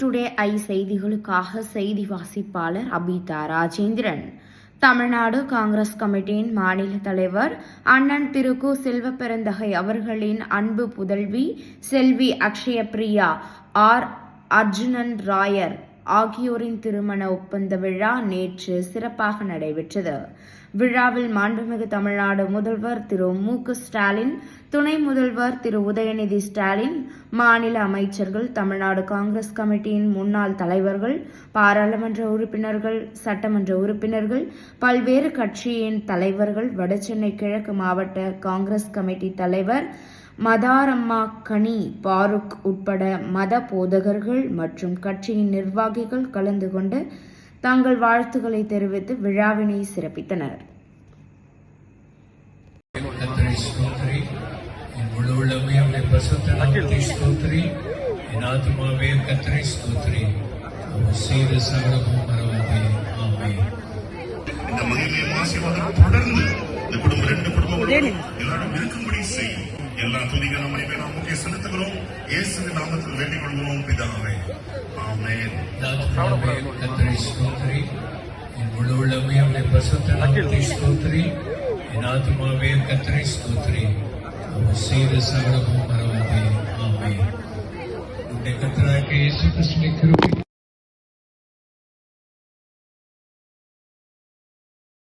Today I செய்திகளுக்காக செய்தி வாசிப்பாளர் அபிதா ராஜேந்திரன். தமிழ்நாடு காங்கிரஸ் கமிட்டியின் மாநில தலைவர் அண்ணன் திரு கு. செல்வப்பெருந்தகை அவர்களின் அன்பு புதல்வி செல்வி அக்ஷயபிரியா ஆர். அர்ஜுனன் ராயர் ஆகியோரின் திருமண ஒப்பந்த விழா நேற்று சிறப்பாக நடைபெற்றது. விழாவில் மாண்புமிகு தமிழ்நாடு முதல்வர் திரு மு. க. ஸ்டாலின், துணை முதல்வர் திரு உதயநிதி ஸ்டாலின், மாநில அமைச்சர்கள், தமிழ்நாடு காங்கிரஸ் கமிட்டியின் முன்னாள் தலைவர்கள், பாராளுமன்ற உறுப்பினர்கள், சட்டமன்ற உறுப்பினர்கள், பல்வேறு கட்சியின் தலைவர்கள், வடசென்னை கிழக்கு மாவட்ட காங்கிரஸ் கமிட்டி தலைவர் மதாரம்மா கனி பாருக் உட்பட மத போதகர்கள் மற்றும் கட்சியின் நிர்வாகிகள் கலந்து கொண்டு தங்கள் வாழ்த்துக்களை தெரிவித்து விழாவினை சிறப்பித்தனர். எல்லா துதிகளும் நமக்கு செலுத்துகிறோம். இயேசுவின் நாமத்தில் வேண்டிக் கொள்கிறோம் பிதாவே, ஆமென். கர்த்தரை ஸ்தோத்திரி, என் முழு உள்ளமே அவருடைய பரிசுத்த நாமத்தை ஸ்தோத்திரி. என் ஆத்துமாவே கர்த்தரை ஸ்தோத்திரி, அவர் செய்த சகலமும் மறவாதே. ஆமென். உன்னுடைய கர்த்தராகிய இயேசு கிறிஸ்துவின் கிருபை